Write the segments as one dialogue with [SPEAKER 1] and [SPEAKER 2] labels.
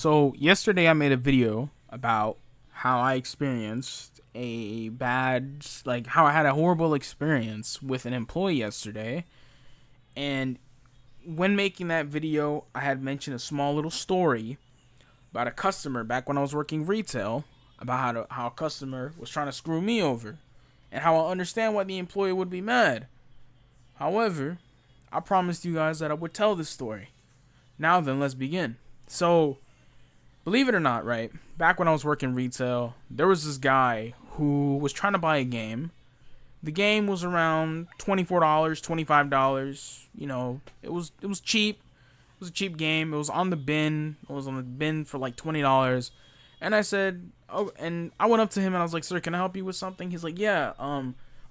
[SPEAKER 1] So yesterday I made a video about how I experienced how I had a horrible experience with an employee yesterday. And when making that video, I had mentioned a small little story about a customer back when I was working retail, about how a customer was trying to screw me over, and how I understand why the employee would be mad. However, I promised you guys that I would tell this story. Now then, let's begin. So, believe it or not, right? Back when I was working retail, there was this guy who was trying to buy a game. The game was around $24, $25. It was cheap. It was a cheap game. It was on the bin. It was on the bin for like $20. And I said, oh, and I went up to him and I was like, "Sir, can I help you with something?" He's like, "Yeah.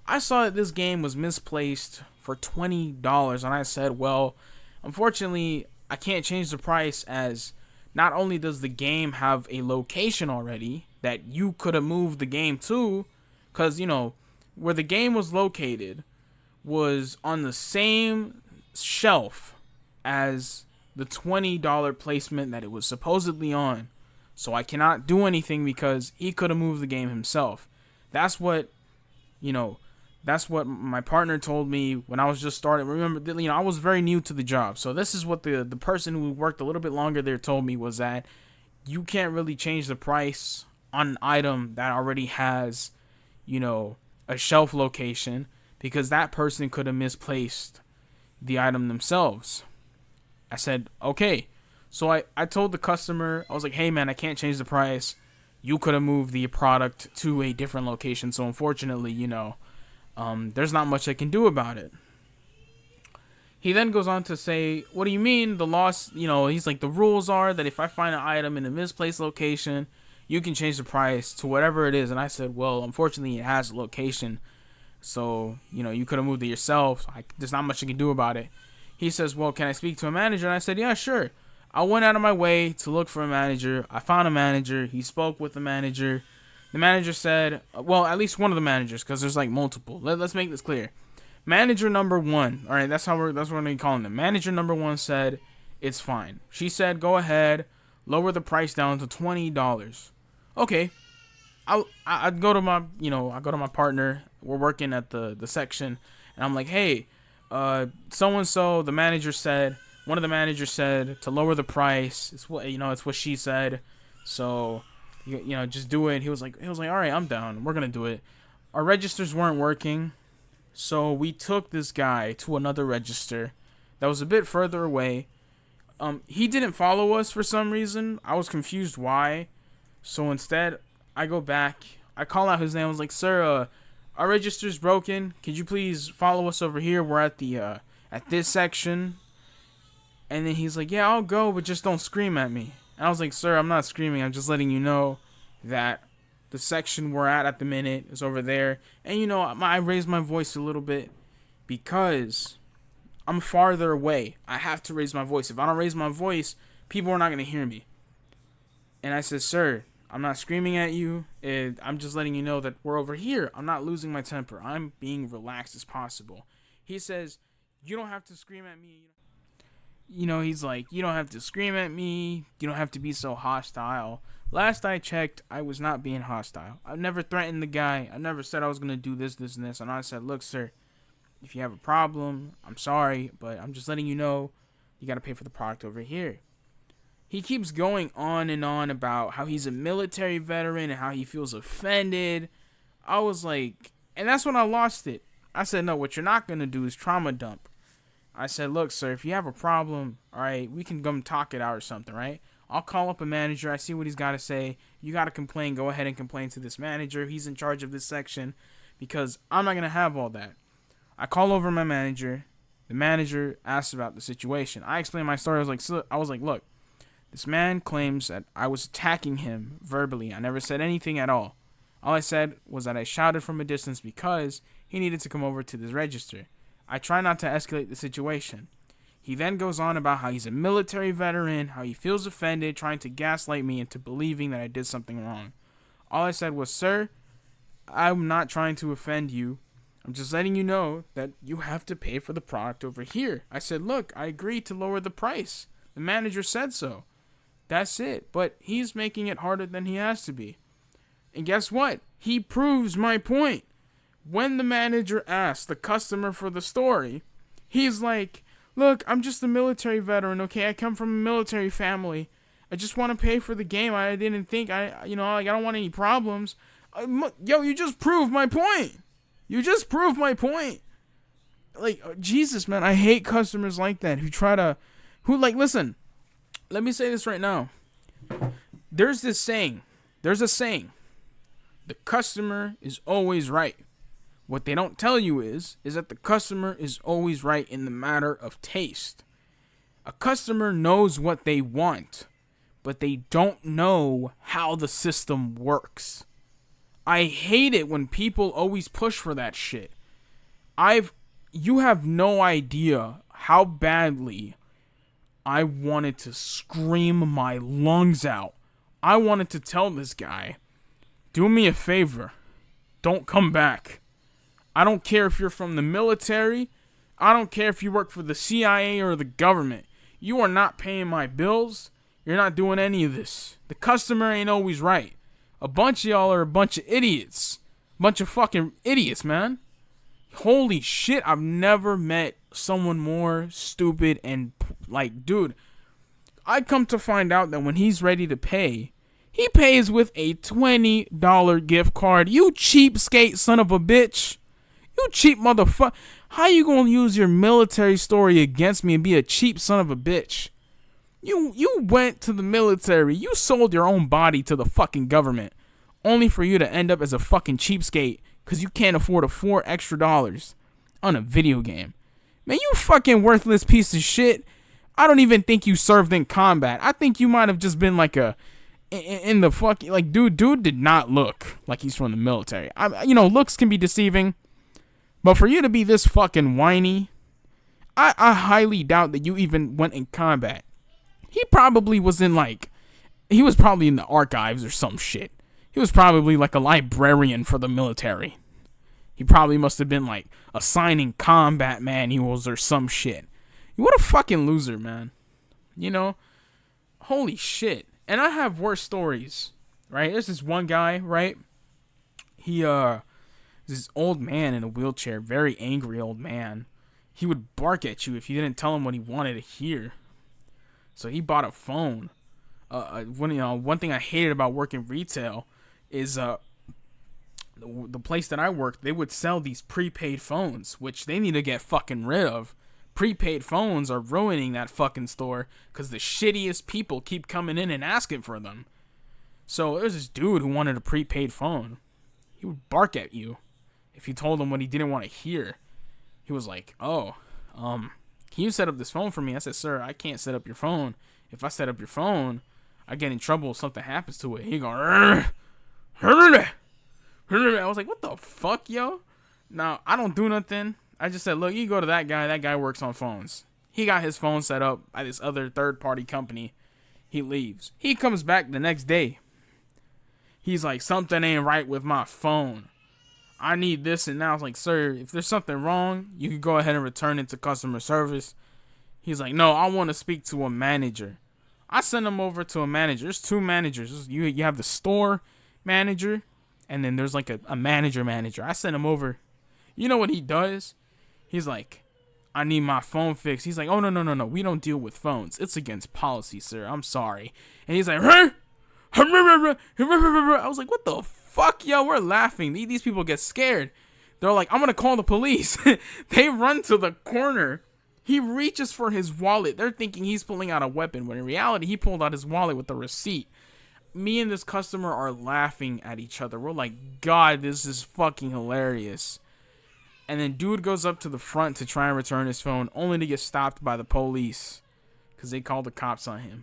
[SPEAKER 1] I saw that this game was misplaced for $20." And I said, "Well, unfortunately, I can't change the price as not only does the game have a location already that you could have moved the game to, because, where the game was located was on the same shelf as the $20 placement that it was supposedly on. So I cannot do anything because he could have moved the game himself." That's what, you know, that's what my partner told me when I was just starting. Remember, I was very new to the job. So this is what the person who worked a little bit longer there told me, was that you can't really change the price on an item that already has, a shelf location, because that person could have misplaced the item themselves. I said, "Okay." So I told the customer, I was like, "Hey man, I can't change the price. You could have moved the product to a different location. So unfortunately, there's not much I can do about it." He then goes on to say, "What do you mean the loss?" He's like, "The rules are that if I find an item in a misplaced location, you can change the price to whatever it is." And I said, "Well, unfortunately, it has a location. So, you could have moved it yourself. There's not much you can do about it." He says, "Well, can I speak to a manager?" And I said, "Yeah, sure." I went out of my way to look for a manager. I found a manager. He spoke with the manager. The manager said, well, at least one of the managers, because there's like multiple. Let's make this clear. Manager number one, all right, that's what we're going to be calling them. Manager number one said, "It's fine." She said, "Go ahead, lower the price down to $20." Okay. I go to my partner. We're working at the section, and I'm like, "Hey, so and so." The manager said, one of the managers said to lower the price. It's what she said. So, just do it. He was like, "All right, I'm down. We're gonna do it." Our registers weren't working, so we took this guy to another register that was a bit further away. He didn't follow us for some reason. I was confused why. So instead, I go back. I call out his name. I was like, "Sir, our register's broken. Could you please follow us over here? We're at the at this section." And then he's like, "Yeah, I'll go, but just don't scream at me." And I was like, "Sir, I'm not screaming. I'm just letting you know that the section we're at the minute is over there." And I raised my voice a little bit because I'm farther away. I have to raise my voice. If I don't raise my voice, people are not going to hear me. And I said, "Sir, I'm not screaming at you. I'm just letting you know that we're over here. I'm not losing my temper. I'm being relaxed as possible." He says, "You don't have to scream at me." He's like, "You don't have to scream at me. You don't have to be so hostile." Last I checked, I was not being hostile. I never threatened the guy. I never said I was going to do this, this, and this. And I said, "Look, sir, if you have a problem, I'm sorry, but I'm just letting you know you got to pay for the product over here." He keeps going on and on about how he's a military veteran and how he feels offended. I was like, and that's when I lost it. I said, "No, what you're not going to do is trauma dump." I said, "Look, sir, if you have a problem, all right, we can come talk it out or something, right? I'll call up a manager. I see what he's got to say. You got to complain. Go ahead and complain to this manager. He's in charge of this section, because I'm not going to have all that." I call over my manager. The manager asks about the situation. I explained my story. I was like, "Look, this man claims that I was attacking him verbally. I never said anything at all. All I said was that I shouted from a distance because he needed to come over to this register. I try not to escalate the situation." He then goes on about how he's a military veteran, how he feels offended, trying to gaslight me into believing that I did something wrong. All I said was, "Sir, I'm not trying to offend you. I'm just letting you know that you have to pay for the product over here." I said, "Look, I agreed to lower the price. The manager said so." That's it. But he's making it harder than he has to be. And guess what? He proves my point. When the manager asks the customer for the story, he's like, look, I'm just a military veteran, okay? I come from a military family. I just want to pay for the game. I didn't think, I don't want any problems. Yo, you just proved my point. You just proved my point. Like, Jesus, man, I hate customers like that listen, let me say this right now. There's a saying. The customer is always right. What they don't tell you is that the customer is always right in the matter of taste. A customer knows what they want, but they don't know how the system works. I hate it when people always push for that shit. You have no idea how badly I wanted to scream my lungs out. I wanted to tell this guy, do me a favor, don't come back. I don't care if you're from the military. I don't care if you work for the CIA or the government. You are not paying my bills. You're not doing any of this. The customer ain't always right. A bunch of y'all are a bunch of idiots. Bunch of fucking idiots, man. Holy shit, I've never met someone more stupid and, like, dude, I come to find out that when he's ready to pay, he pays with a $20 gift card. You cheapskate son of a bitch. You cheap motherfucker. How you gonna use your military story against me and be a cheap son of a bitch? You went to the military. You sold your own body to the fucking government, only for you to end up as a fucking cheapskate because you can't afford $4 extra on a video game. Man, you fucking worthless piece of shit. I don't even think you served in combat. I think you might have just been like in the fucking, like, dude did not look like he's from the military. Looks can be deceiving. But for you to be this fucking whiny, I highly doubt that you even went in combat. He probably was he was probably in the archives or some shit. He was probably like a librarian for the military. He probably must have been like assigning combat manuals or some shit. What a fucking loser, man. Holy shit. And I have worse stories, right? There's this one guy, right? This old man in a wheelchair, very angry old man. He would bark at you if you didn't tell him what he wanted to hear. So he bought a phone. One thing I hated about working retail is the place that I worked, they would sell these prepaid phones, which they need to get fucking rid of. Prepaid phones are ruining that fucking store because the shittiest people keep coming in and asking for them. So there's this dude who wanted a prepaid phone. He would bark at you if you told him what he didn't want to hear. He was like, can you set up this phone for me? I said, sir, I can't set up your phone. If I set up your phone, I get in trouble if something happens to it. He go, I was like, what the fuck, yo? Now, I don't do nothing. I just said, look, you go to that guy. That guy works on phones. He got his phone set up by this other third-party company. He leaves. He comes back the next day. He's like, something ain't right with my phone. I need this and now. I was like, sir, if there's something wrong, you can go ahead and return it to customer service. He's like, no, I want to speak to a manager. I send him over to a manager. There's two managers. You have the store manager, and then there's like a manager. I send him over. You know what he does? He's like, I need my phone fixed. He's like, oh, no. We don't deal with phones. It's against policy, sir. I'm sorry. And he's like, huh? I was like, what the fuck, yo? We're laughing. These people get scared. They're like, I'm going to call the police. They run to the corner. He reaches for his wallet. They're thinking he's pulling out a weapon, when in reality, he pulled out his wallet with the receipt. Me and this customer are laughing at each other. We're like, God, this is fucking hilarious. And then dude goes up to the front to try and return his phone, only to get stopped by the police because they called the cops on him.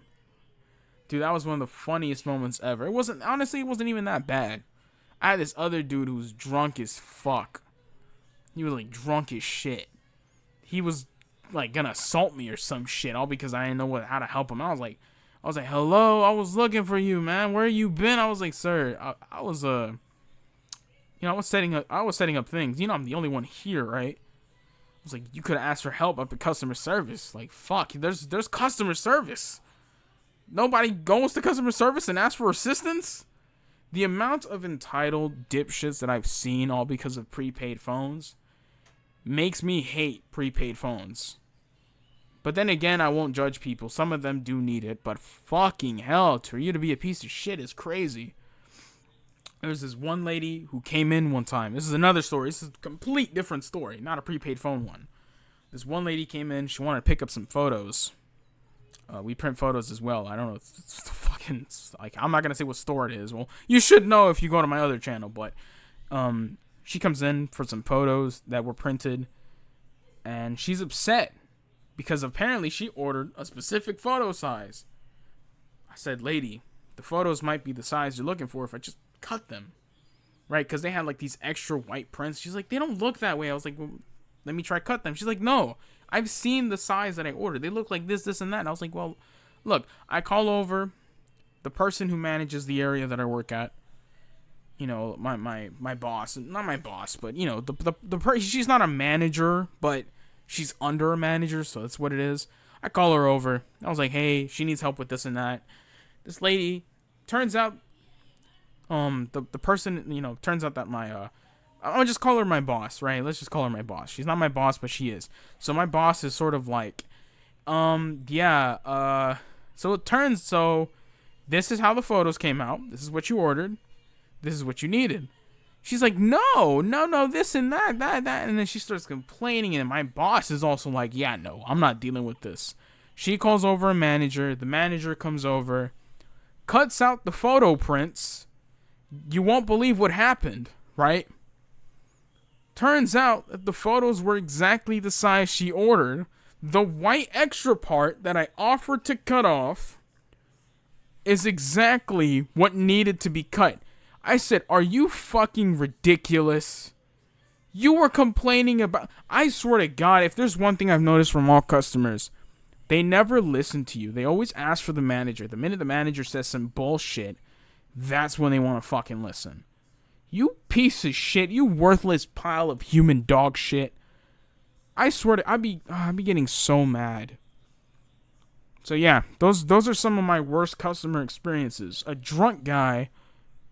[SPEAKER 1] Dude, that was one of the funniest moments ever. It wasn't even that bad. I had this other dude who was drunk as fuck. He was like drunk as shit. He was like gonna assault me or some shit, all because I didn't know how to help him. I was like, hello, I was looking for you, man. Where you been? I was like, sir, I was setting up things. I'm the only one here, right? I was like, you could have asked for help up at customer service. Like, fuck, there's customer service. Nobody goes to customer service and asks for assistance. The amount of entitled dipshits that I've seen all because of prepaid phones makes me hate prepaid phones. But then again, I won't judge people. Some of them do need it, but fucking hell, for you to be a piece of shit is crazy. There was this one lady who came in one time. This is another story. This is a complete different story, not a prepaid phone one. This one lady came in. She wanted to pick up some photos. We print photos as well. I don't know. It's fucking, like, I'm not going to say what store it is. Well, you should know if you go to my other channel. But she comes in for some photos that were printed. And she's upset because apparently she ordered a specific photo size. I said, lady, the photos might be the size you're looking for if I just cut them. Right? Because they had like these extra white prints. She's like, they don't look that way. I was like, well, let me try cut them. She's like, no. I've seen the size that I ordered. They look like this, this, and that. And I was like, well, look, I call over the person who manages the area that I work at. You know, my boss. Not my boss, but, you know, the person. She's not a manager, but she's under a manager, so that's what it is. I call her over. I was like, hey, she needs help with this and that. This lady, turns out, the person, you know, turns out that my, I'll just call her my boss, right? Let's just call her my boss. She's not my boss, but she is. So my boss is sort of like, so this is how the photos came out. This is what you ordered. This is what you needed. She's like, no, this and that. And then she starts complaining, and my boss is also like, yeah, no, I'm not dealing with this. She calls over a manager. The manager comes over, cuts out the photo prints. You won't believe what happened, right? Turns out that the photos were exactly the size she ordered. The white extra part that I offered to cut off is exactly what needed to be cut. I said, are you fucking ridiculous? You were complaining about... I swear to God, if there's one thing I've noticed from all customers, they never listen to you. They always ask for the manager. The minute the manager says some bullshit, that's when they want to fucking listen. You piece of shit. You worthless pile of human dog shit. I swear to... I'd be getting so mad. So yeah, those are some of my worst customer experiences. A drunk guy...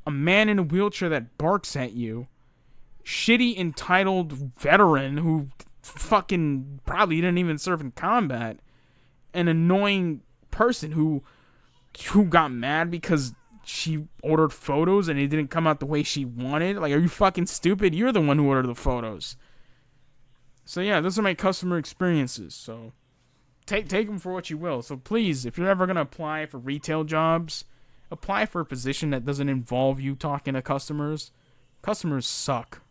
[SPEAKER 1] A man in a wheelchair that barks at you. Shitty, entitled veteran who fucking probably didn't even serve in combat. An annoying person who got mad because she ordered photos and it didn't come out the way she wanted. Like, are you fucking stupid? You're the one who ordered the photos. So yeah, those are my customer experiences. So take them for what you will. So please, if you're ever going to apply for retail jobs... Apply for a position that doesn't involve you talking to customers. Customers suck.